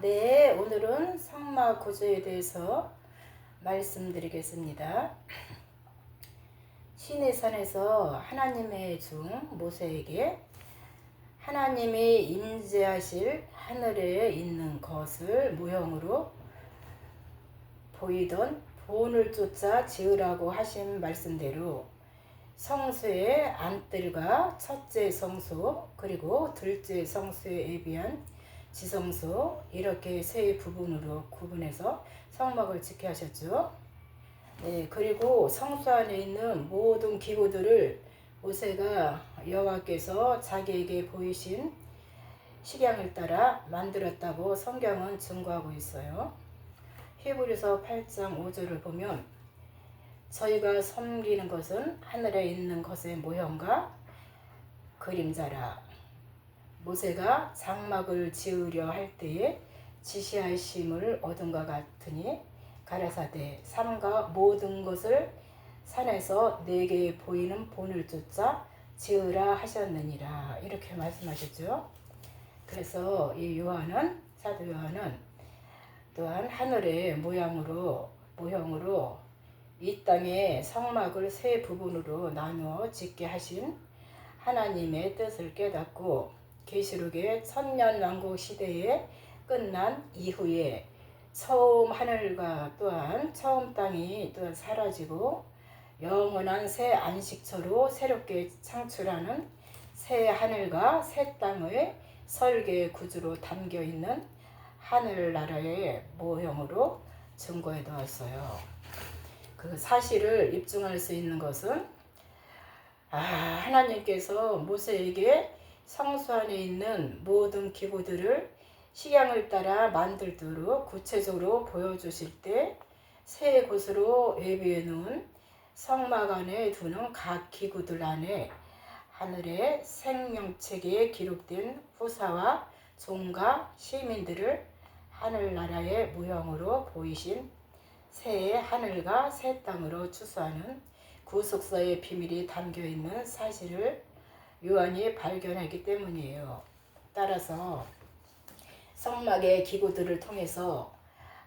네. 오늘은 성막 구조에 대해서 말씀드리겠습니다. 시내산에서 하나님의 종 모세에게 하나님이 임재하실 하늘에 있는 것을 모형으로 보이던 본을 쫓아 지으라고 하신 말씀대로 성소의 안뜰과 첫째 성소 그리고 둘째 성소에 예비한 지성소 이렇게 세 부분으로 구분해서 성막을 짓게 하셨죠. 네, 그리고 성소 안에 있는 모든 기구들을 모세가 여호와께서 자기에게 보이신 식양을 따라 만들었다고 성경은 증거하고 있어요. 히브리서 8장 5절을 보면 저희가 섬기는 것은 하늘에 있는 것의 모형과 그림자라. 모세가 장막을 지으려 할 때에 지시하심을 얻은과 같으니 가라사대 삼가 모든 것을 산에서 내게 보이는 본을 쫓아 지으라 하셨느니라 이렇게 말씀하셨죠. 그래서 이 사도 요한은 또한 하늘의 모형으로 이 땅에 성막을 세 부분으로 나누어 짓게 하신 하나님의 뜻을 깨닫고 계시록의 천년왕국 시대에 끝난 이후에 처음 하늘과 또한 처음 땅이 또한 사라지고 영원한 새 안식처로 새롭게 창출하는 새 하늘과 새 땅의 설계 구조로 담겨있는 하늘나라의 모형으로 증거해 놓았어요. 그 사실을 입증할 수 있는 것은 하나님께서 모세에게 성소 안에 있는 모든 기구들을 식양을 따라 만들도록 구체적으로 보여주실 때 세 곳으로 예비해 놓은 성막 안에 두는 각 기구들 안에 하늘의 생명책에 기록된 후사와 종과 시민들을 하늘나라의 모형으로 보이신 새 하늘과 새 땅으로 추수하는 구속사의 비밀이 담겨있는 사실을 요한이 발견하기 때문이에요. 따라서 성막의 기구들을 통해서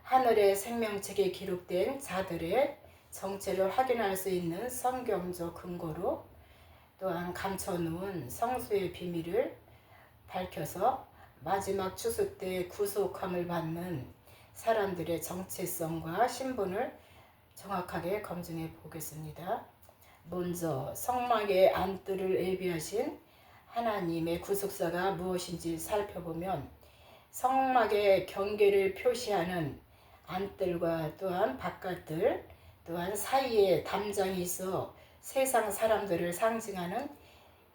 하늘의 생명책에 기록된 자들의 정체를 확인할 수 있는 성경적 근거로 또한 감춰놓은 성수의 비밀을 밝혀서 마지막 추수 때 구속함을 받는 사람들의 정체성과 신분을 정확하게 검증해 보겠습니다. 먼저 성막의 안뜰을 예비하신 하나님의 구속사가 무엇인지 살펴보면 성막의 경계를 표시하는 안뜰과 또한 바깥뜰 또한 사이에 담장이 있어 세상 사람들을 상징하는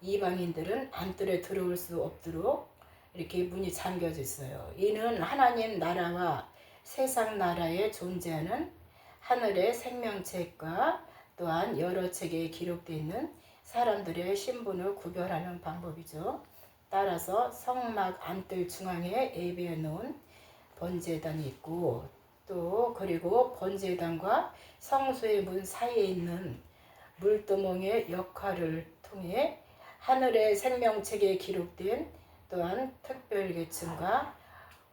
이방인들은 안뜰에 들어올 수 없도록 이렇게 문이 잠겨져 있어요. 이는 하나님 나라와 세상 나라에 존재하는 하늘의 생명책과 또한 여러 책에 기록되어 있는 사람들의 신분을 구별하는 방법이죠. 따라서 성막 안뜰 중앙에 예비해 놓은 번제단이 있고 또 그리고 번제단과 성소의 문 사이에 있는 물두멍의 역할을 통해 하늘의 생명책에 기록된 또한 특별계층과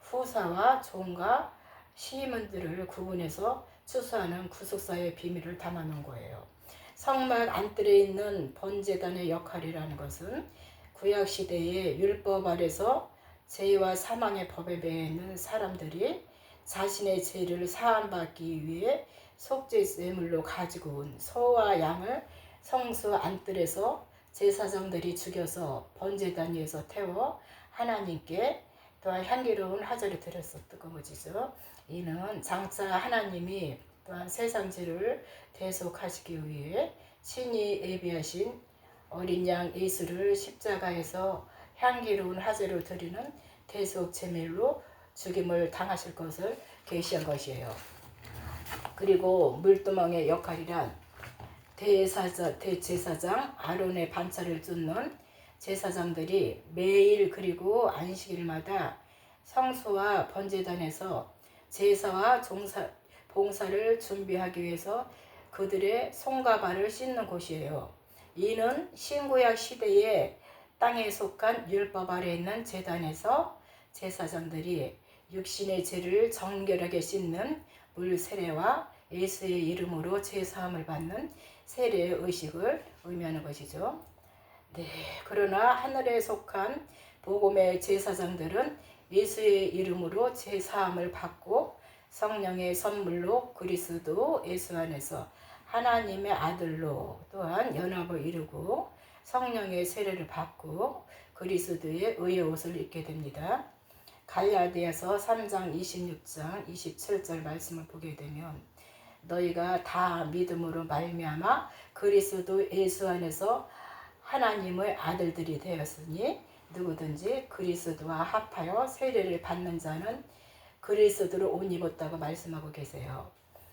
후사와 종과 시민들을 구분해서 추수하는 구속사의 비밀을 담아놓은 거예요. 성막 안뜰에 있는 번제단의 역할이라는 것은 구약시대의 율법 아래서 죄와 사망의 법에 매여 있는 사람들이 자신의 죄를 사함받기 위해 속죄제물로 가지고 온 소와 양을 성소 안뜰에서 제사장들이 죽여서 번제단 위에서 태워 하나님께 또한 향기로운 화제를 드렸었던 것이죠. 이는 장차 하나님이 또한 세상 죄를 대속하시기 위해 친히 예비하신 어린 양 예수를 십자가에서 향기로운 화제로 드리는 대속 제물로 죽임을 당하실 것을 계시한 것이에요. 그리고 물두멍의 역할이란 대제사장 아론의 반차를 쫓는 제사장들이 매일 그리고 안식일마다 성소와 번제단에서 제사와 봉사를 준비하기 위해서 그들의 손과 발을 씻는 곳이에요. 이는 신구약 시대에 땅에 속한 율법 아래 있는 제단에서 제사장들이 육신의 죄를 정결하게 씻는 물 세례와 예수의 이름으로 제사함을 받는 세례의 의식을 의미하는 것이죠. 네, 그러나 하늘에 속한 복음의 제사장들은 예수의 이름으로 제사함을 받고 성령의 선물로 그리스도 예수 안에서 하나님의 아들로 또한 연합을 이루고 성령의 세례를 받고 그리스도의 의의 옷을 입게 됩니다. 갈라디아서 3장 26장 27절 말씀을 보게 되면 너희가 다 믿음으로 말미암아 그리스도 예수 안에서 하나님의 아들들이 되었으니 누구든지 그리스도와 합하여 세례를 받는 자는 그리스도를 옷 입었다고 말씀하고 계세요.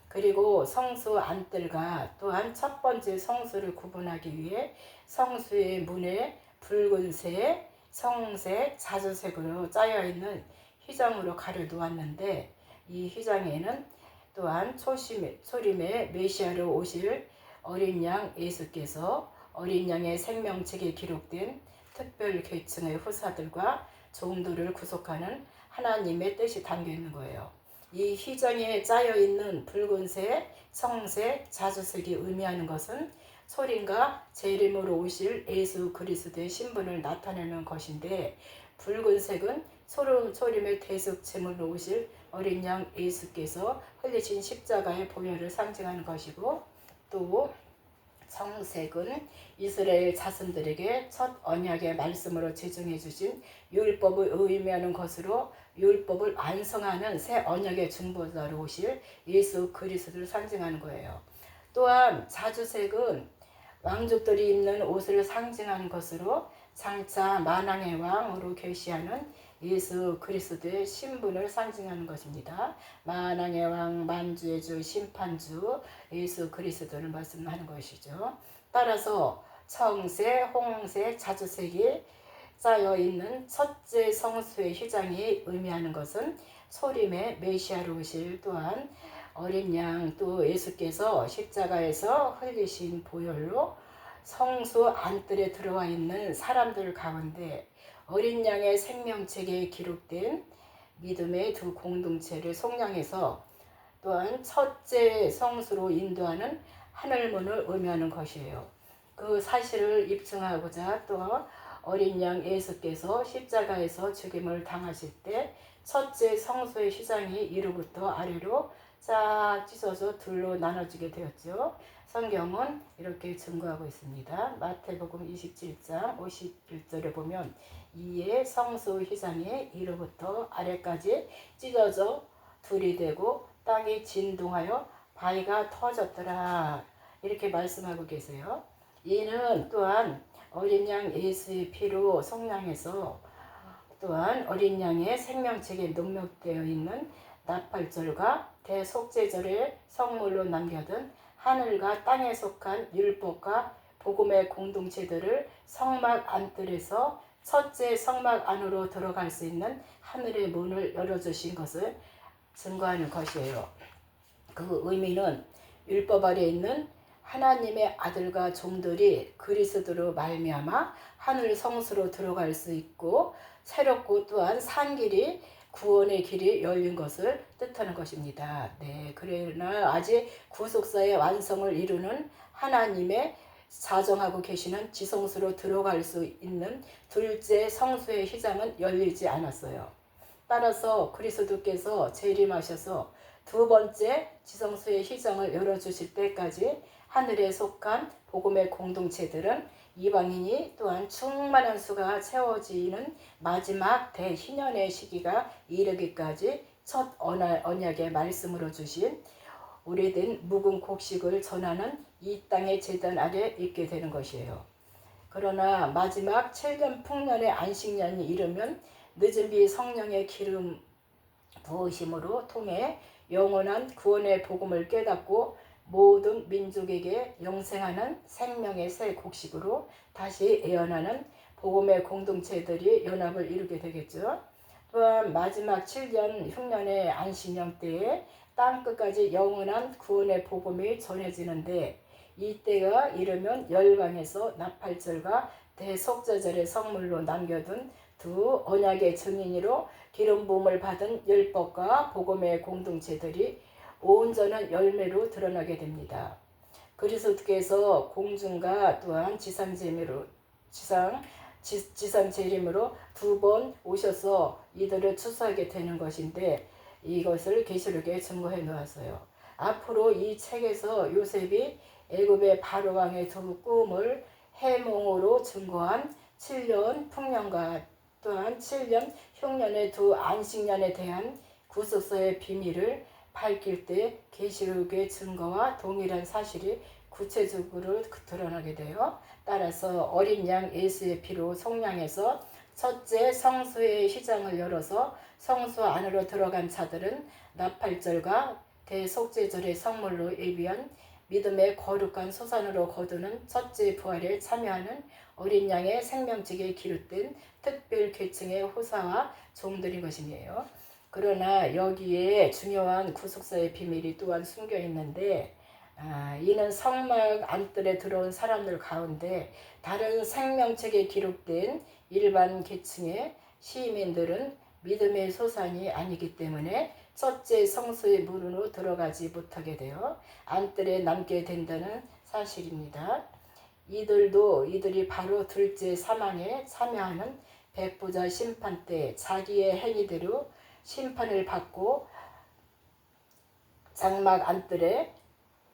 그리고 성수 안뜰과 또한 첫 번째 성수를 구분하기 위해 성수의 문에 붉은색, 성색, 자주색으로 짜여있는 휘장으로 가려 놓았는데 이 휘장에는 또한 초림의 메시아로 오실 어린 양 예수께서 어린 양의 생명책에 기록된 특별 계층의 후사들과 종들을 구속하는 하나님의 뜻이 담겨 있는 거예요. 이 휘장에 짜여 있는 붉은색, 성색, 자주색이 의미하는 것은 소림과 재림으로 오실 예수 그리스도의 신분을 나타내는 것인데 붉은색은 소림의 대속 제물로 오실 어린 양 예수께서 흘리신 십자가의 보혈을 상징하는 것이고 또 성색은 이스라엘 자손들에게 첫 언약의 말씀으로 제정해 주신 율법을 의미하는 것으로 율법을 완성하는 새 언약의 중보자로 오실 예수 그리스도를 상징하는 거예요. 또한 자주색은 왕족들이 입는 옷을 상징하는 것으로 장차 만왕의 왕으로 계시하는 예수 그리스도의 신분을 상징하는 것입니다. 만왕의 왕, 만주의 주, 심판주 예수 그리스도를 말씀하는 것이죠. 따라서 청색, 홍색, 자주색이 짜여 있는 첫째 성수의 휘장이 의미하는 것은 소림의 메시아로 오실 또한 어린 양 또 예수께서 십자가에서 흘리신 보혈로 성수 안뜰에 들어와 있는 사람들 가운데 어린 양의 생명책에 기록된 믿음의 두 공동체를 속량해서 또한 첫째 성수로 인도하는 하늘문을 의미하는 것이에요. 그 사실을 입증하고자 또 어린 양 예수께서 십자가에서 죽임을 당하실 때 첫째 성수의 휘장이 위로부터 아래로 쫙 찢어져 둘로 나눠지게 되었죠. 성경은 이렇게 증거하고 있습니다. 마태복음 27장 51절에 보면 이에 성수 휘장이 위로부터 아래까지 찢어져 둘이 되고 땅이 진동하여 바위가 터졌더라 이렇게 말씀하고 계세요. 이는 또한 어린 양 예수의 피로 속량해서 또한 어린 양의 생명책에 녹록되어 있는 나팔절과 대속죄절의 성물로 남겨둔 하늘과 땅에 속한 율법과 복음의 공동체들을 성막 안뜰에서 첫째 성막 안으로 들어갈 수 있는 하늘의 문을 열어주신 것을 증거하는 것이에요. 그 의미는 율법 아래 있는 하나님의 아들과 종들이 그리스도로 말미암아 하늘 성수로 들어갈 수 있고 새롭고 또한 산 길이 구원의 길이 열린 것을 뜻하는 것입니다. 네, 그러나 아직 구속사의 완성을 이루는 하나님의 자정하고 계시는 지성수로 들어갈 수 있는 둘째 성수의 휘장은 열리지 않았어요. 따라서 그리스도께서 재림하셔서 두 번째 지성수의 휘장을 열어주실 때까지 하늘에 속한 복음의 공동체들은 이방인이 또한 충만한 수가 채워지는 마지막 대희년의 시기가 이르기까지 첫 언약의 말씀으로 주신 오래된 묵은 곡식을 전하는 이 땅의 제단 아래 있게 되는 것이에요. 그러나 마지막 7년 풍년의 안식년이 이르면 늦은 비 성령의 기름 부으심으로 통해 영원한 구원의 복음을 깨닫고 모든 민족에게 영생하는 생명의 새 곡식으로 다시 애어나는 복음의 공동체들이 연합을 이루게 되겠죠. 또한 마지막 7년 흉년의 안식년 때에 땅끝까지 영원한 구원의 복음이 전해지는데 이때가 이르면 열방에서 나팔절과 대속죄절의 성물로 남겨둔 두 언약의 증인으로 기름 부음을 받은 율법과 복음의 공동체들이 온전한 열매로 드러나게 됩니다. 그리스도께서 공중과 또한 지상 재림으로 두 번 오셔서 이들을 추수하게 되는 것인데 이것을 계시록에 증거해 놓았어요. 앞으로 이 책에서 요셉이 애굽의 바로 왕의 두 꿈을 해몽으로 증거한 7년 풍년과 또한 7년 흉년의 두 안식년에 대한 구속사의 비밀을 밝힐 때 계시록의 증거와 동일한 사실이 구체적으로 드러나게 돼요. 따라서 어린 양 예수의 피로 속량해서 첫째 성소의 휘장을 열어서 성소 안으로 들어간 자들은 나팔절과 대속죄절의 성물로 예비한 믿음의 거룩한 소산으로 거두는 첫째 부활에 참여하는 어린 양의 생명책에 기록된 특별 계층의 호사와 종들인 것이에요. 그러나 여기에 중요한 구속사의 비밀이 또한 숨겨 있는데 이는 성막 안뜰에 들어온 사람들 가운데 다른 생명책에 기록된 일반 계층의 시민들은 믿음의 소산이 아니기 때문에 첫째 성소의 문으로 들어가지 못하게 되어 안뜰에 남게 된다는 사실입니다. 이들이 바로 둘째 사망에 참여하는 백부자 심판 때 자기의 행위대로 심판을 받고 장막 안뜰에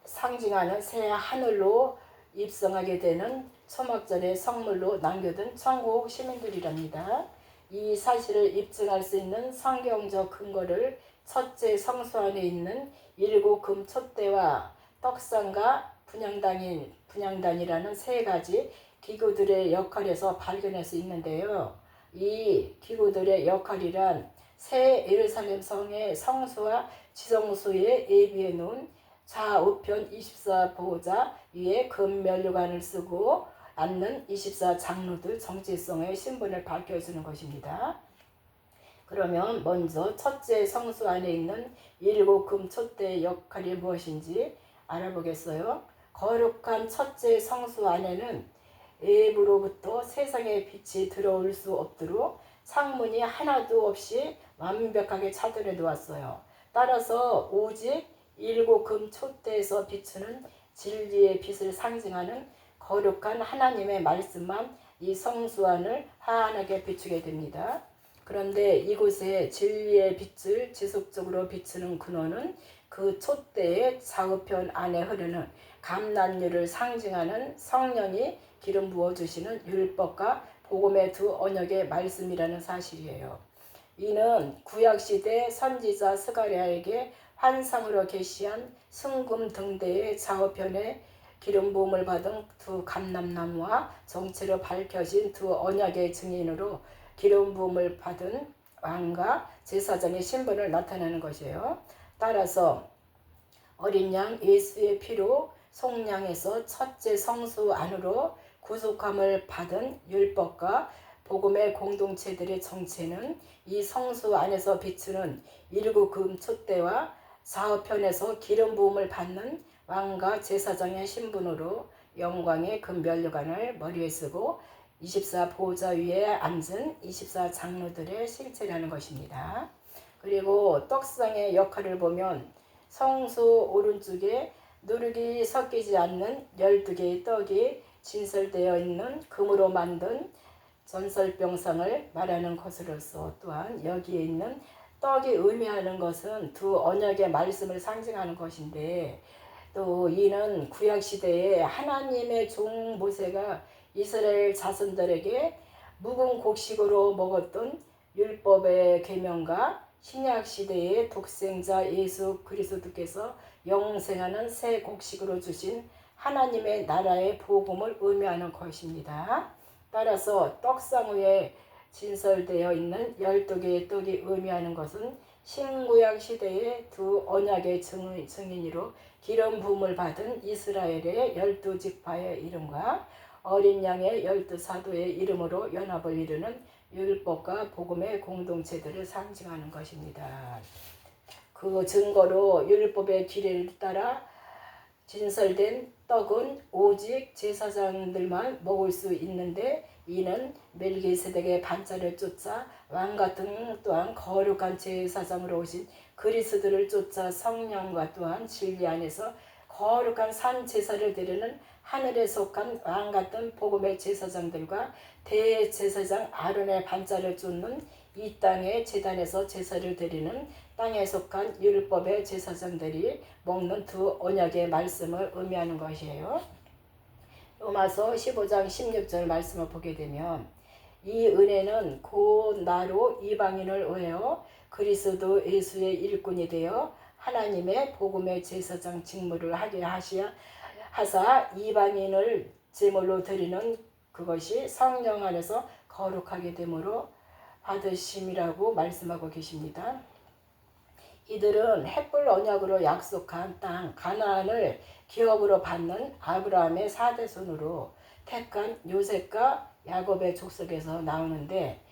상징하는 새 하늘로 입성하게 되는 초막절의 성물로 남겨둔 천국 시민들이랍니다. 이 사실을 입증할 수 있는 성경적 근거를 첫째 성소 안에 있는 일곱 금 촛대와 떡상과 분향단이라는 세 가지 기구들의 역할에서 발견할 수 있는데요. 이 기구들의 역할이란 새 예루살렘 성의 성소와 지성소에 예비해 놓은 좌우편 24보호자 위에 금면류관을 쓰고 앉는 24장로들 정체성의 신분을 밝혀주는 것입니다. 그러면 먼저 첫째 성소 안에 있는 일곱 금 촛대의 역할이 무엇인지 알아보겠어요. 거룩한 첫째 성소 안에는 외부로부터 세상의 빛이 들어올 수 없도록 창문이 하나도 없이 완벽하게 차단해 놓았어요. 따라서 오직 일곱 금 촛대에서 비추는 진리의 빛을 상징하는 거룩한 하나님의 말씀만 이 성소 안을 환하게 비추게 됩니다. 그런데 이곳에 진리의 빛을 지속적으로 비추는 근원은 그 촛대의 좌우편 안에 흐르는 감난유를 상징하는 성령이 기름 부어주시는 율법과 복음의 두 언약의 말씀이라는 사실이에요. 이는 구약시대 선지자 스가랴에게 환상으로 계시한 순금 등대의 좌우편에 기름 부음을 받은 두 감람나무와 정체로 밝혀진 두 언약의 증인으로 기름 부음을 받은 왕과 제사장의 신분을 나타내는 것이에요. 따라서 어린 양 예수의 피로 속량해서 첫째 성소 안으로 구속함을 받은 율법과 복음의 공동체들의 정체는 이 성소 안에서 비추는 일곱 금 촛대와 좌우편에서 기름 부음을 받는 왕과 제사장의 신분으로 영광의 금면류관을 머리에 쓰고 24보호자 위에 앉은 24장로들의 실체라는 것입니다. 그리고 떡상의 역할을 보면 성소 오른쪽에 누룩이 섞이지 않는 12개의 떡이 진설되어 있는 금으로 만든 전설병상을 말하는 것으로서 또한 여기에 있는 떡이 의미하는 것은 두 언약의 말씀을 상징하는 것인데 또 이는 구약시대에 하나님의 종 모세가 이스라엘 자손들에게 묵은 곡식으로 먹었던 율법의 계명과 신약시대의 독생자 예수 그리스도께서 영생하는 새 곡식으로 주신 하나님의 나라의 복음을 의미하는 것입니다. 따라서 떡상 위에 진설되어 있는 12개의 떡이 의미하는 것은 신구약 시대의 두 언약의 증인으로 기름 부음을 받은 이스라엘의 12지파의 이름과 어린 양의 12사도의 이름으로 연합을 이루는 율법과 복음의 공동체들을 상징하는 것입니다. 그 증거로 율법의 규례를 따라 진설된 떡은 오직 제사장들만 먹을 수 있는데 이는 멜기세덱의 반차를 쫓아 왕같은 또한 거룩한 제사장으로 오신 그리스도를 쫓아 성령과 또한 진리 안에서 거룩한 산 제사를 드리는 하늘에 속한 왕같은 복음의 제사장들과 대제사장 아론의 반차를 쫓는 이 땅의 제단에서 제사를 드리는 땅에 속한 율법의 제사장들이 먹는 두 언약의 말씀을 의미하는 것이에요. 로마서 15장 16절 말씀을 보게 되면 이 은혜는 곧 나로 이방인을 위하여 그리스도 예수의 일꾼이 되어 하나님의 복음의 제사장 직무를 하게 하사 이방인을 제물로 드리는 그것이 성령 안에서 거룩하게 되므로 받으심이라고 말씀하고 계십니다. 이들은 햇불 언약으로 약속한 땅 가나안을 기업으로 받는 아브라함의 4대손으로 택한 요셉과 야곱의 족속에서 나오는데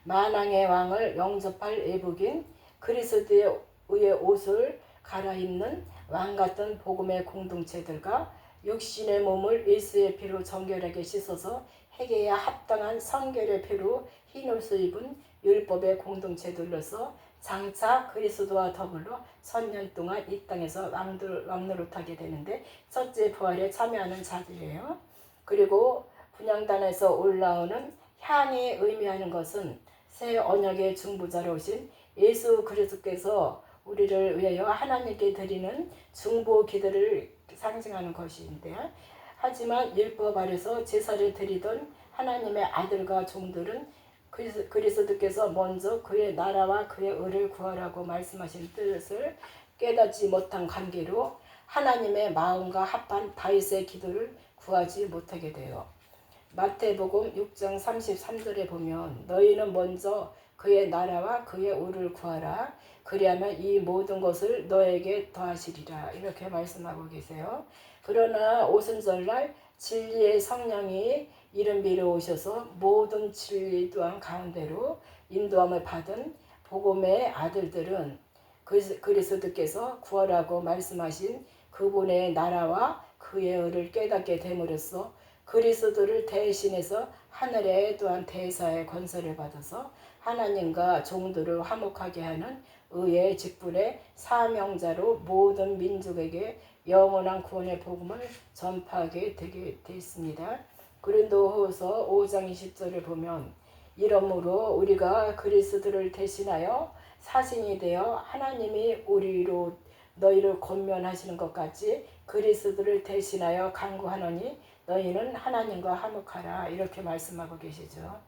만왕의 왕을 영접할 애국인 그리스도의 옷을 갈아입는 왕같은 복음의 공동체들과 육신의 몸을 예수의 피로 정결하게 씻어서 회개에 합당한 성결의 피로 흰 옷을 입은 율법의 공동체들로서 장차 그리스도와 더불어 천년 동안 이 땅에서 왕노릇하게 되는데 첫째 부활에 참여하는 자들이에요. 그리고 분향단에서 올라오는 향이 의미하는 것은 새 언약의 중보자로 오신 예수 그리스도께서 우리를 위하여 하나님께 드리는 중보 기도를 상징하는 것인데 하지만 율법 아래서 제사를 드리던 하나님의 아들과 종들은 그리스도께서 먼저 그의 나라와 그의 의를 구하라고 말씀하신 뜻을 깨닫지 못한 관계로 하나님의 마음과 합한 다윗의 기도를 구하지 못하게 돼요. 마태복음 6장 33절에 보면 너희는 먼저 그의 나라와 그의 의를 구하라. 그리하면 이 모든 것을 너에게 더하시리라. 이렇게 말씀하고 계세요. 그러나 오순절날 진리의 성령이 이름 비로 오셔서 모든 진리 또한 가운데로 인도함을 받은 복음의 아들들은 그리스도께서 구하라고 말씀하신 그분의 나라와 그의 의를 깨닫게 됨으로써 그리스도를 대신해서 하늘에 또한 대사의 권세를 받아서 하나님과 종들을 화목하게 하는 의의 직분의 사명자로 모든 민족에게 영원한 구원의 복음을 전파하게 되게 되었습니다. 고린도후서 5장 20절을 보면 이러므로 우리가 그리스도를 대신하여 사신이 되어 하나님이 우리로 너희를 권면하시는 것 같이 그리스도를 대신하여 간구하노니 너희는 하나님과 화목하라. 이렇게 말씀하고 계시죠.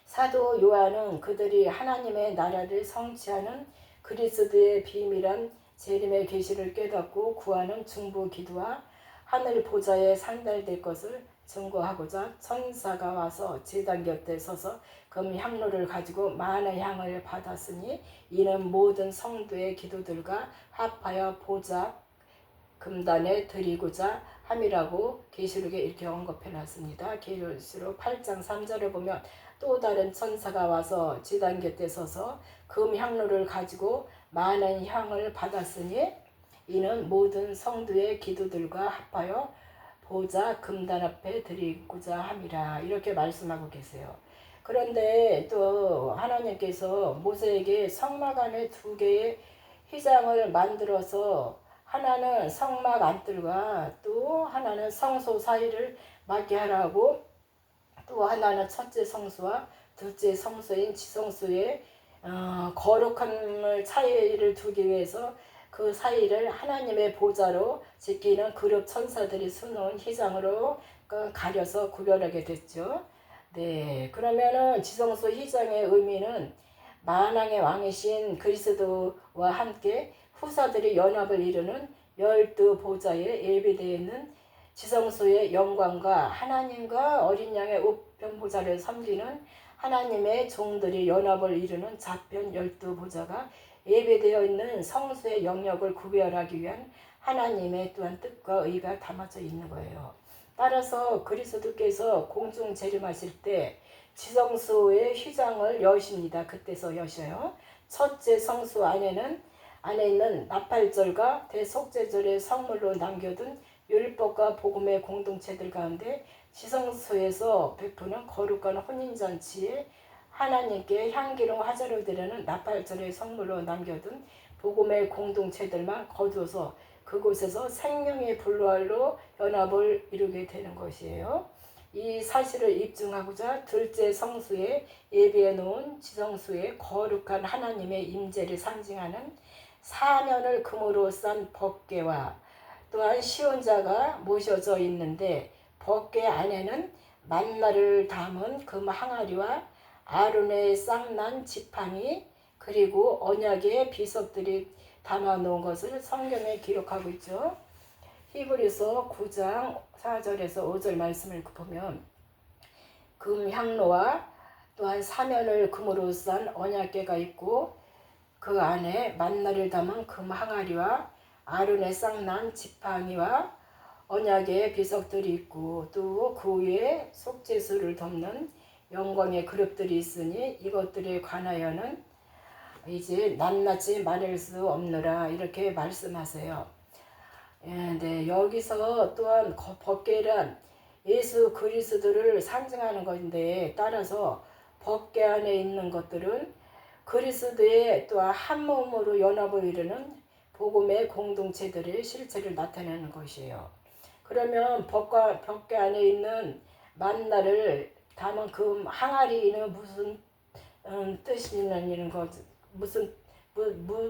사도 요한은 그들이 하나님의 나라를 성취하는 그리스도의 비밀한 재림의 계시를 깨닫고 구하는 중보 기도와 하늘 보좌에 상달될 것을 증거하고자 천사가 와서 제단 곁에 서서 금 향로를 가지고 많은 향을 받았으니 이는 모든 성도의 기도들과 합하여 보좌 금단에 드리고자 함이라고 계시록에 이렇게 언급해 놨습니다. 계시록 8장 3절을 보면 또 다른 천사가 와서 제단 곁에 서서 금 향로를 가지고 많은 향을 받았으니 이는 모든 성도의 기도들과 합하여 보좌 금단 앞에 드리고자 함이라. 이렇게 말씀하고 계세요. 그런데 또 하나님께서 모세에게 성막 안에 2개의 휘장을 만들어서 하나는 성막 안뜰과 또 하나는 성소 사이를 막게 하라고 또 하나는 첫째 성소와 둘째 성소인 지성소에 거룩함을 차이를 두기 위해서 그 사이를 하나님의 보좌로 지키는 그룹 천사들이 수놓은 휘장으로 가려서 구별하게 됐죠. 네, 그러면은 지성소 휘장의 의미는 만왕의 왕이신 그리스도와 함께 후사들이 연합을 이루는 12보좌에 예비되어 있는 지성소의 영광과 하나님과 어린 양의 우편 보좌를 섬기는 하나님의 종들이 연합을 이루는 좌편 12보좌가 예배되어 있는 성소의 영역을 구별하기 위한 하나님의 또한 뜻과 의가 담아져 있는 거예요. 따라서 그리스도께서 공중 재림하실 때 지성소의 휘장을 여십니다. 그때서 여셔요. 첫째 성소 안에는 안에 있는 나팔절과 대속죄절의 성물로 남겨둔 율법과 복음의 공동체들 가운데 지성소에서 베푸는 거룩한 혼인잔치에 하나님께 향기로운 화제로 드리는 나팔절의 성물로 남겨둔 복음의 공동체들만 거두어서 그곳에서 생명의 불활로 연합을 이루게 되는 것이에요. 이 사실을 입증하고자 둘째 성수에 예비해 놓은 지성수에 거룩한 하나님의 임재를 상징하는 사면을 금으로 싼 법궤와 또한 시온자가 모셔져 있는데 법궤 안에는 만나를 담은 금 항아리와 아론의 쌍난 지팡이 그리고 언약의 비석들이 담아 놓은 것을 성경에 기록하고 있죠. 히브리서 9장 4절에서 5절 말씀을 보면 금 향로와 또한 사면을 금으로 싼 언약궤가 있고 그 안에 만나를 담은 금 항아리와 아론의 쌍난 지팡이와 언약의 비석들이 있고 또 그 위에 속죄수를 덮는 영광의 그릇들이 있으니 이것들에 관하여는 이제 낱낱이 말할 수 없느라 이렇게 말씀하세요. 네, 여기서 또한 법궤란 예수 그리스도를 상징하는 것인데 따라서 법궤 안에 있는 것들은 그리스도의 또한 한 몸으로 연합을 이루는 복음의 공동체들의 실체를 나타내는 것이에요. 그러면 법궤 안에 있는 만나를 담은 그 항아리는 무슨 뜻이 있는 이런 것,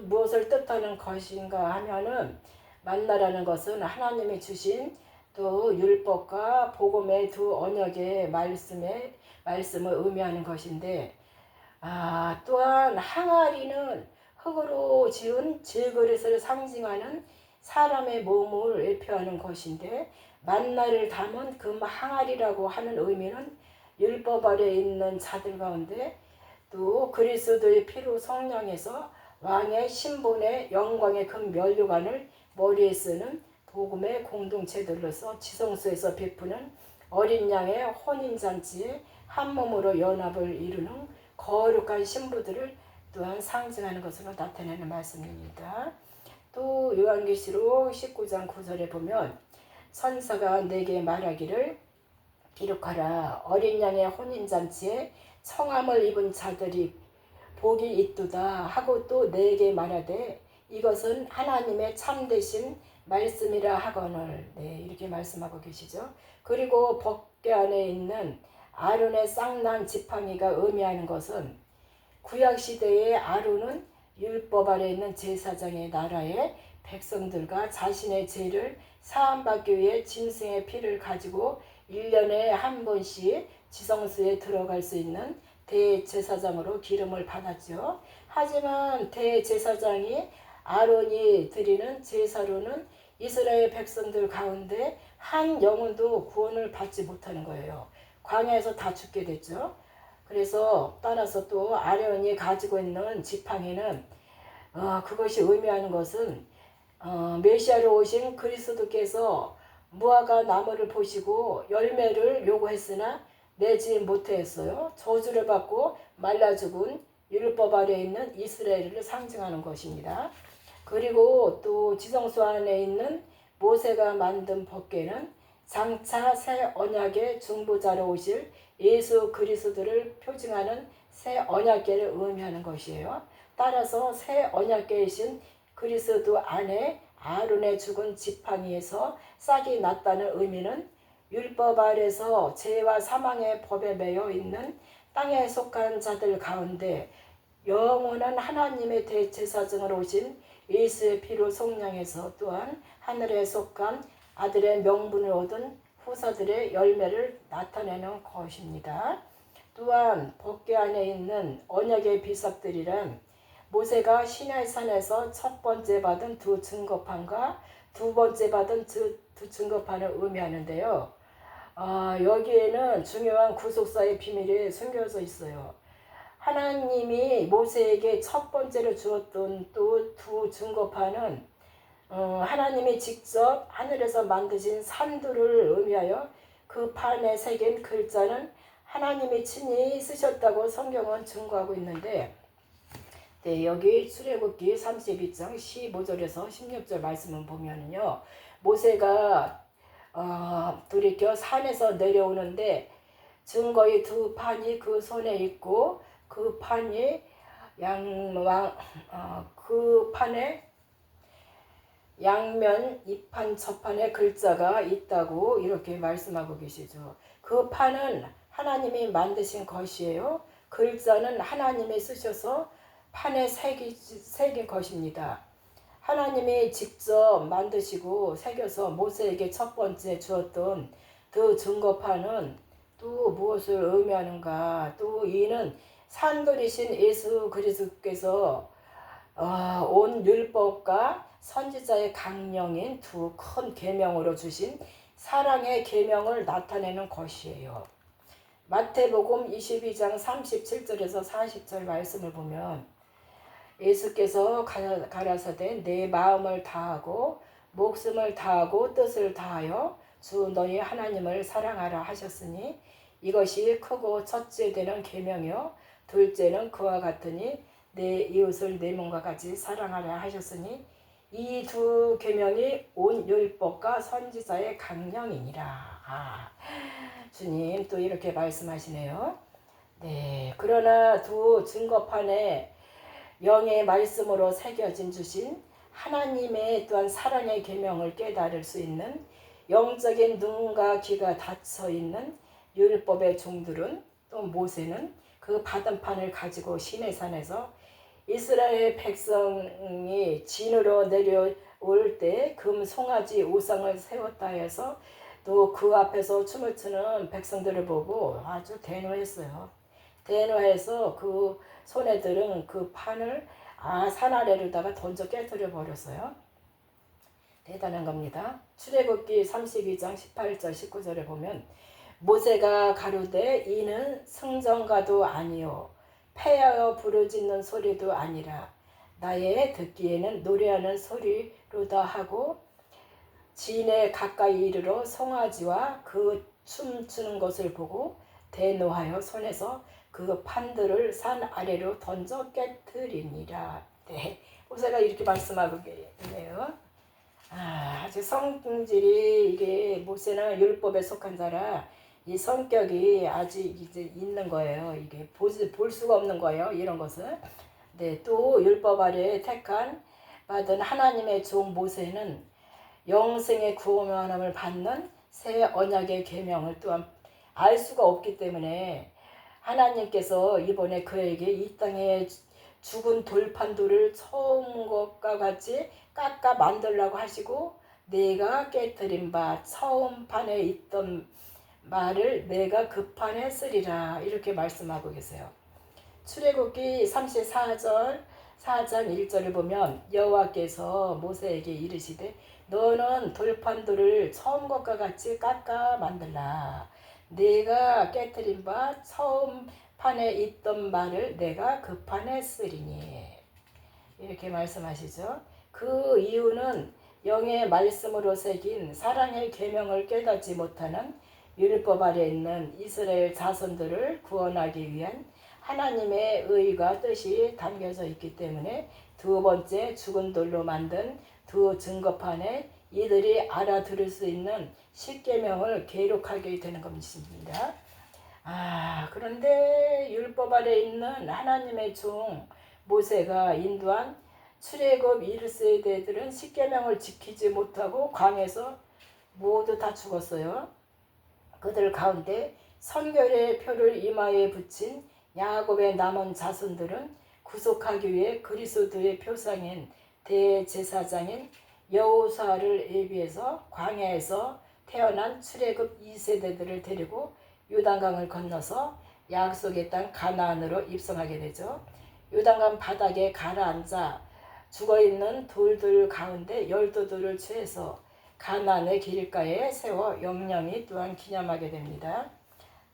무엇을 뜻하는 것인가 하면은 만나라는 것은 하나님이 주신 또 율법과 복음의 두 언약의 말씀을 의미하는 것인데 또한 항아리는 흙으로 지은 질그릇을 상징하는 사람의 몸을 예표하는 것인데 만나를 담은 금 항아리라고 하는 의미는 율법 아래 있는 자들 가운데 또 그리스도의 피로 성령에서 왕의 신분의 영광의 금 면류관을 머리에 쓰는 복음의 공동체들로서 지성소에서 베푸는 어린 양의 혼인잔치에 한 몸으로 연합을 이루는 거룩한 신부들을 또한 상징하는 것으로 나타내는 말씀입니다. 또 요한계시록 19장 9절에 보면 선사가 내게 말하기를 기록하라 어린 양의 혼인잔치에 성함을 입은 자들이 복이 있도다 하고 또 내게 말하되 이것은 하나님의 참되신 말씀이라 하거늘 이렇게 말씀하고 계시죠. 그리고 법궤 안에 있는 아론의 쌍난 지팡이가 의미하는 것은 구약시대의 아론은 율법 아래 있는 제사장의 나라의 백성들과 자신의 죄를 사함받기 위해 짐승의 피를 가지고 1년에 한 번씩 지성소에 들어갈 수 있는 대제사장으로 기름을 받았죠. 하지만 대제사장이 아론이 드리는 제사로는 이스라엘 백성들 가운데 한 영혼도 구원을 받지 못하는 거예요. 광야에서 다 죽게 됐죠. 그래서 따라서 또 아론이 가지고 있는 지팡이는 그것이 의미하는 것은 메시아로 오신 그리스도께서 무화과 나무를 보시고 열매를 요구했으나 내지 못했어요. 저주를 받고 말라 죽은 율법 아래 있는 이스라엘을 상징하는 것입니다. 그리고 또 지성소 안에 있는 모세가 만든 법궤는 장차 새 언약의 중보자로 오실 예수 그리스도를 표징하는 새 언약궤를 의미하는 것이에요. 따라서 새 언약궤이신 그리스도 안에 아론의 죽은 지팡이에서 싹이 났다는 의미는 율법 아래서 죄와 사망의 법에 매여 있는 땅에 속한 자들 가운데 영원한 하나님의 대제사장으로 오신 예수의 피로 속량해서 또한 하늘에 속한 아들의 명분을 얻은 후사들의 열매를 나타내는 것입니다. 또한 법궤 안에 있는 언약의 비석들이란 모세가 시내산에서 첫 번째 받은 두 증거판과 두 번째 받은 두 증거판을 의미하는데요. 여기에는 중요한 구속사의 비밀이 숨겨져 있어요. 하나님이 모세에게 첫 번째로 주었던 또 두 증거판은 하나님이 직접 하늘에서 만드신 산두를 의미하여 그 판에 새긴 글자는 하나님이 친히 쓰셨다고 성경은 증거하고 있는데 네, 여기 출애굽기 32장 15절에서 16절 말씀을 보면요, 모세가 돌이켜 산에서 내려오는데 증거의 두 판이 그 손에 있고 그 판이 그 판에 양면 이판 저판에 글자가 있다고 이렇게 말씀하고 계시죠. 그 판은 하나님이 만드신 것이에요. 글자는 하나님이 쓰셔서 판에 새긴 것입니다. 하나님이 직접 만드시고 새겨서 모세에게 첫 번째 주었던 그 증거판은 또 무엇을 의미하는가? 또 이는 산돌이신 예수 그리스도께서 온 율법과 선지자의 강령인 두 큰 계명으로 주신 사랑의 계명을 나타내는 것이에요. 마태복음 22장 37절에서 40절 말씀을 보면 예수께서 가라사대 내 마음을 다하고 목숨을 다하고 뜻을 다하여 주 너희 하나님을 사랑하라 하셨으니 이것이 크고 첫째 되는 계명이요 둘째는 그와 같으니 내 이웃을 내 몸과 같이 사랑하라 하셨으니 이 두 계명이 온 율법과 선지자의 강령이니라. 주님 또 이렇게 말씀하시네요. 네, 그러나 두 증거판에 영의 말씀으로 새겨진 주신 하나님의 또한 사랑의 계명을 깨달을 수 있는 영적인 눈과 귀가 닫혀 있는 율법의 종들은 또 모세는 그 받은 판을 가지고 시내산에서 이스라엘 백성이 진으로 내려올 때 금 송아지 우상을 세웠다 해서 또 그 앞에서 춤을 추는 백성들을 보고 아주 대노했어요. 대노해서 그 손에 들은 그 판을 산 아래로다가 던져 깨뜨려 버렸어요. 대단한 겁니다. 출애굽기 32장 18절 19절에 보면 모세가 가로되 이는 승전가도 아니요 패하여 부르짖는 소리도 아니라 나의 듣기에는 노래하는 소리로다 하고 진에 가까이 이르러 송아지와 그 춤추는 것을 보고 대노하여 손에서 그 판들을 산 아래로 던져 깨뜨리니라. 네, 모세가 이렇게 말씀하고 계네요. 아주 성질이 이게 모세는 율법에 속한 자라 이 성격이 아직 이제 있는 거예요. 이게 볼 수가 없는 거예요. 이런 것을. 네, 또 율법 아래 택한 받은 하나님의 종 모세는 영생의 구원함을 받는 새 언약의 계명을 또한 알 수가 없기 때문에 하나님께서 이번에 그에게 이 땅에 죽은 돌판돌을 처음 것과 같이 깎아 만들라고 하시고 내가 깨뜨린 바 처음 판에 있던 말을 내가 그 판에 쓰리라 이렇게 말씀하고 계세요. 출애굽기 34절 4장 1절을 보면 여호와께서 모세에게 이르시되 너는 돌판돌을 처음 것과 같이 깎아 만들라. 내가 깨뜨린 바 처음 판에 있던 말을 내가 그 판에 쓰리니 이렇게 말씀하시죠. 그 이유는 영의 말씀으로 새긴 사랑의 계명을 깨닫지 못하는 율법 아래 있는 이스라엘 자손들을 구원하기 위한 하나님의 의가 뜻이 담겨져 있기 때문에 두 번째 죽은 돌로 만든 두 증거판에 이들이 알아들을 수 있는 십계명을 기록하게 되는 것입니다. 그런데 율법 아래 있는 하나님의 종 모세가 인도한 출애굽 1세대들은 십계명을 지키지 못하고 광야에서 모두 다 죽었어요. 그들 가운데 선결의 표를 이마에 붙인 야곱의 남은 자손들은 구속하기 위해 그리스도의 표상인 대제사장인 여호수아를 예비해서 광야에서 태어난 출애굽 2세대들을 데리고 요단강을 건너서 약속의 땅 가나안으로 입성하게 되죠. 요단강 바닥에 가라앉아 죽어있는 돌들 가운데 12돌을 취해서 가나안의 길가에 세워 영영이 또한 기념하게 됩니다.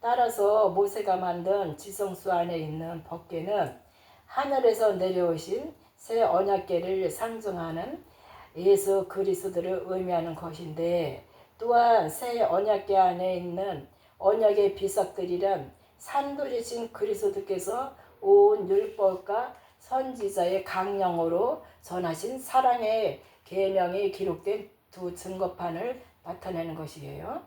따라서 모세가 만든 지성소 안에 있는 법궤는 하늘에서 내려오신 새 언약궤를 상징하는 예수 그리스도를 의미하는 것인데 또한 새 언약궤 안에 있는 언약의 비석들이란 산돌이신 그리스도께서 온 율법과 선지자의 강령으로 전하신 사랑의 계명이 기록된 두 증거판을 나타내는 것이에요.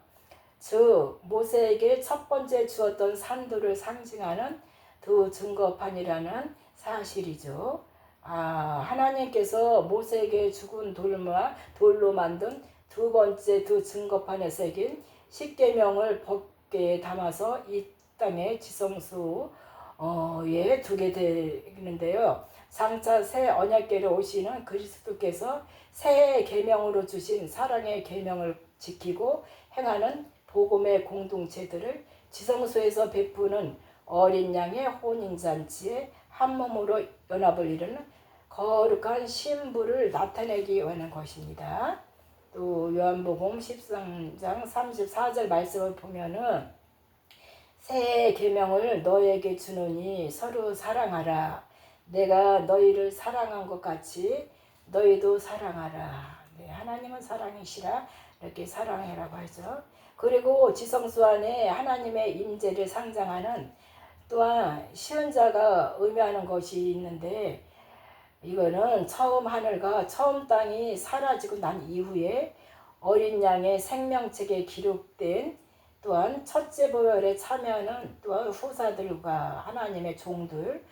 즉 모세에게 첫 번째 주었던 산도를 상징하는 두 증거판이라는 사실이죠. 하나님께서 모세에게 죽은 돌로 만든 두 번째 두 증거판에 새긴 십계명을 법궤에 담아서 이 땅의 지성소에 두게 되는데요. 장차 새 언약궤로 오시는 그리스도께서 새 계명으로 주신 사랑의 계명을 지키고 행하는 복음의 공동체들을 지성소에서 베푸는 어린 양의 혼인잔치에 한 몸으로 연합을 이루는 거룩한 신부를 나타내기 위한 것입니다. 또 요한복음 13장 34절 말씀을 보면은 새 계명을 너에게 주노니 서로 사랑하라. 내가 너희를 사랑한 것 같이 너희도 사랑하라. 네, 하나님은 사랑이시라 이렇게 사랑해라고 하죠. 그리고 지성소 안에 하나님의 임재를 상징하는 또한 시은자가 의미하는 것이 있는데 이거는 처음 하늘과 처음 땅이 사라지고 난 이후에 어린 양의 생명책에 기록된 또한 첫째 보혈에 참여하는 또한 후사들과 하나님의 종들을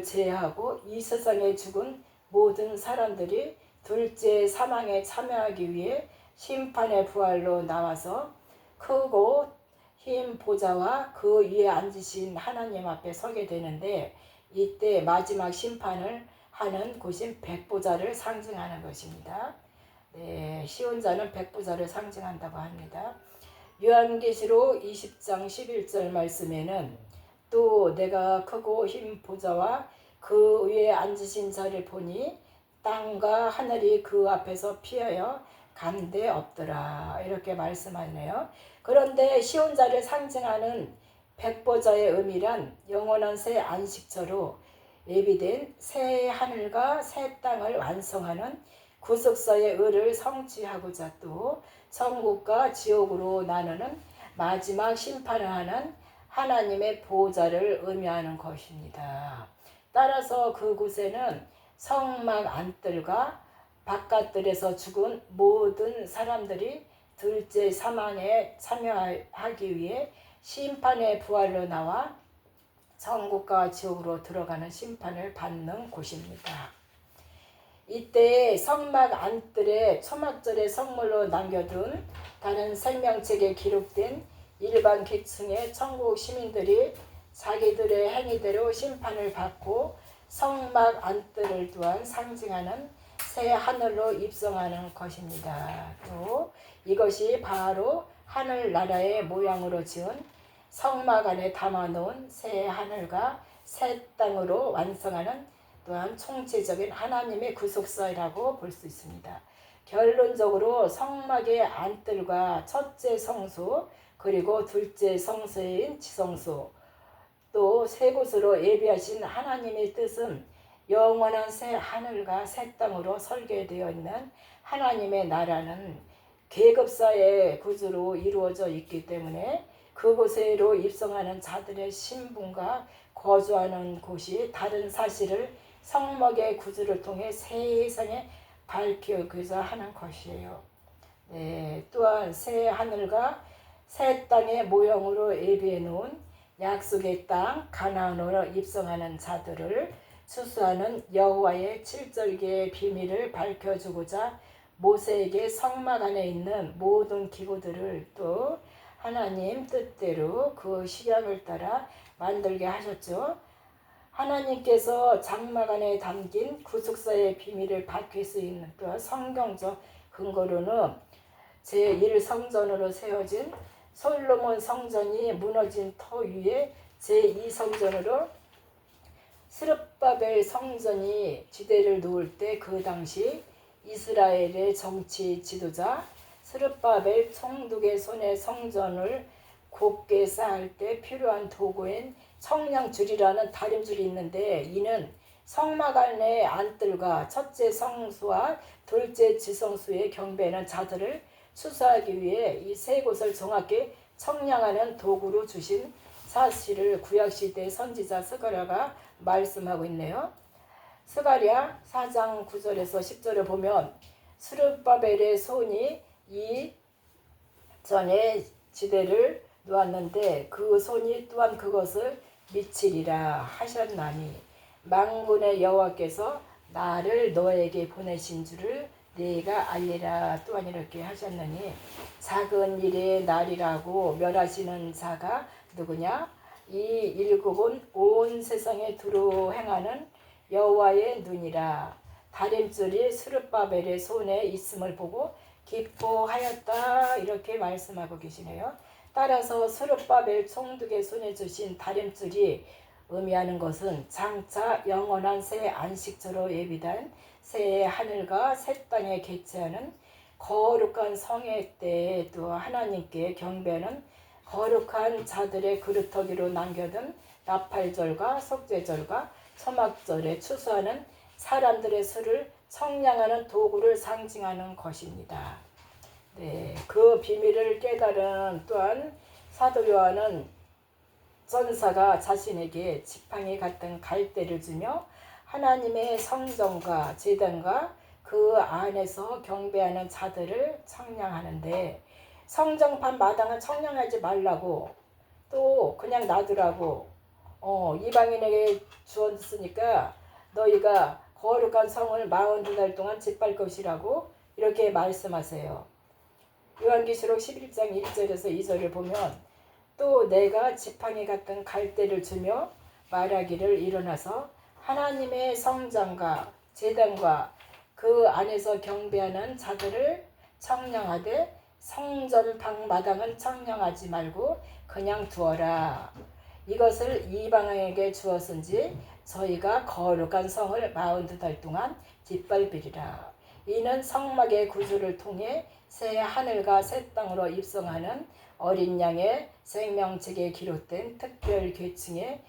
제외하고 이 세상에 죽은 모든 사람들이 둘째 사망에 참여하기 위해 심판의 부활로 나와서 크고 흰 보좌와 그 위에 앉으신 하나님 앞에 서게 되는데 이때 마지막 심판을 하는 곳인 백보좌를 상징하는 것입니다. 네, 시온자는 백보좌를 상징한다고 합니다. 요한계시록 20장 11절 말씀에는 또 내가 크고 흰 보좌와 그 위에 앉으신 자를 보니 땅과 하늘이 그 앞에서 피하여 간데 없더라 이렇게 말씀하네요. 그런데 시온자를 상징하는 백보좌의 의미란 영원한 새 안식처로 예비된 새 하늘과 새 땅을 완성하는 구속사의 의를 성취하고자 또 천국과 지옥으로 나누는 마지막 심판을 하는 하나님의 보호자를 의미하는 것입니다. 따라서 그곳에는 성막 안뜰과 바깥뜰에서 죽은 모든 사람들이 둘째 사망에 참여하기 위해 심판의 부활로 나와 천국과 지옥으로 들어가는 심판을 받는 곳입니다. 이때 성막 안뜰에 초막절의 성물로 남겨둔 다른 생명책에 기록된 일반 계층의 천국 시민들이 자기들의 행위대로 심판을 받고 성막 안뜰을 또한 상징하는 새 하늘로 입성하는 것입니다. 또 이것이 바로 하늘나라의 모양으로 지은 성막 안에 담아놓은 새 하늘과 새 땅으로 완성하는 또한 총체적인 하나님의 구속사라고 볼 수 있습니다. 결론적으로 성막의 안뜰과 첫째 성소 그리고 둘째 성소인 지성소 또 세 곳으로 예비하신 하나님의 뜻은 영원한 새 하늘과 새 땅으로 설계되어 있는 하나님의 나라는 계급사의 구조로 이루어져 있기 때문에 그곳으로 입성하는 자들의 신분과 거주하는 곳이 다른 사실을 성막의 구조를 통해 세상에 밝히고자 하는 것이에요. 네, 또한 새 하늘과 새 땅의 모형으로 예비해 놓은 약속의 땅 가나안으로 입성하는 자들을 추수하는 여호와의 7절기의 비밀을 밝혀주고자 모세에게 성막 안에 있는 모든 기구들을 또 하나님 뜻대로 그 식양을 따라 만들게 하셨죠. 하나님께서 장막 안에 담긴 구속사의 비밀을 밝힐 수 있는 또한 성경적 근거로는 제1성전으로 세워진 솔로몬 성전이 무너진 터 위에 제2성전으로 스룹바벨 성전이 지대를 놓을 때 그 당시 이스라엘의 정치 지도자 스룹바벨 총독의 손에 성전을 곱게 쌓을 때 필요한 도구인 청량줄이라는 다림줄이 있는데 이는 성막 안의 안뜰과 첫째 성소와 둘째 지성소에 경배하는 자들을 추수하기 위해 이 세 곳을 정확히 청량하는 도구로 주신 사실을 구약시대 선지자 스가랴가 말씀하고 있네요. 스가랴 4장 9절에서 10절에 보면 스룹바벨의 손이 이 전에 지대를 놓았는데 그 손이 또한 그것을 미치리라 하셨나니 만군의 여호와께서 나를 너에게 보내신 줄을 네가 알리라 또한 이렇게 하셨느니 작은 일의 날이라고 멸하시는 자가 누구냐? 이 일곱은 온 세상에 두루 행하는 여호와의 눈이라. 다림줄이 스룹바벨의 손에 있음을 보고 기뻐하였다 이렇게 말씀하고 계시네요. 따라서 스룹바벨 총독의 손에 주신 다림줄이 의미하는 것은 장차 영원한 새 안식처로 예비된 새 하늘과 새 땅에 개최하는 거룩한 성회 때에 또 하나님께 경배하는 거룩한 자들의 그루터기로 남겨둔 나팔절과 속죄절과 초막절에 추수하는 사람들의 수를 청량하는 도구를 상징하는 것입니다. 네, 그 비밀을 깨달은 또한 사도 요한은 전사가 자신에게 지팡이 같은 갈대를 주며 하나님의 성전과 제단과 그 안에서 경배하는 자들을 청량하는데 성전판 마당은 청량하지 말라고 또 그냥 놔두라고 이방인에게 주었으니까 너희가 거룩한 성을 42달 동안 짓밟을 것이라고 이렇게 말씀하세요. 요한계시록 11장 1절에서 2절을 보면 또 내가 지팡이 같은 갈대를 주며 말하기를 일어나서 하나님의 성전과 제단과 그 안에서 경배하는 자들을 청량하되 성전 방마당은 청량하지 말고 그냥 두어라. 이것을 이방인에게 주었은지 저희가 거룩한 성을 42달 동안 짓밟으리라. 이는 성막의 구주를 통해 새 하늘과 새 땅으로 입성하는 어린 양의 생명책에 기록된 특별 계층의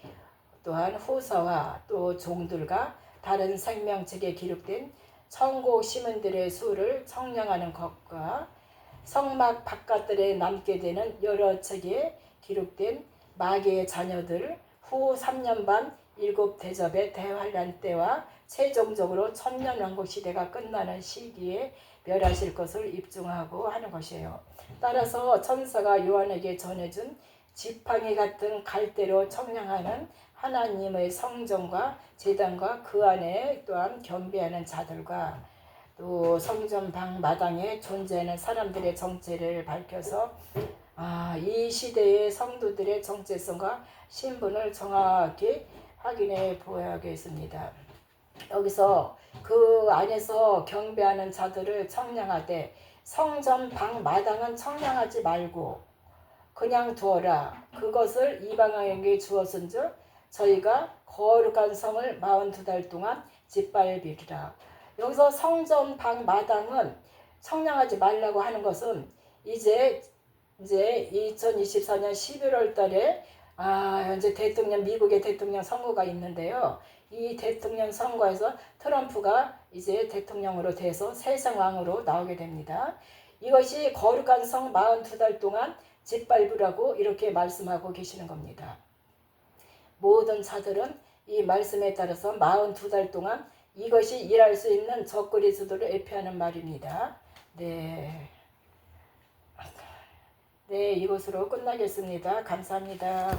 또한 후사와 또 종들과 다른 생명책에 기록된 천국 시민들의 수를 청량하는 것과 성막 바깥들에 남게 되는 여러 책에 기록된 마귀의 자녀들 후 3년 반 7대접의 대환란 때와 최종적으로 천년왕국 시대가 끝나는 시기에 멸하실 것을 입증하고 하는 것이에요. 따라서 천사가 요한에게 전해준 지팡이 같은 갈대로 청량하는 하나님의 성전과 제단과 그 안에 또한 경배하는 자들과 또 성전 방 마당에 존재하는 사람들의 정체를 밝혀서 이 시대의 성도들의 정체성과 신분을 정확히 확인해 보아야겠습니다. 여기서 그 안에서 경배하는 자들을 청량하되 성전 방 마당은 청량하지 말고 그냥 두어라. 그것을 이방인에게 주었은즉 저희가 거룩한 성을 42달 동안 짓밟으리라. 여기서 성전 방 마당은 청량하지 말라고 하는 것은 이제 2024년 11월 달에 현재 미국의 대통령 선거가 있는데요. 이 대통령 선거에서 트럼프가 이제 대통령으로 돼서 세상 왕으로 나오게 됩니다. 이것이 거룩한 성 42달 동안 짓밟으라고 이렇게 말씀하고 계시는 겁니다. 모든 자들은 이 말씀에 따라서 42달 동안 이것이 일할 수 있는 적그리스도를 예표하는 말입니다. 네, 이것으로 끝나겠습니다. 감사합니다.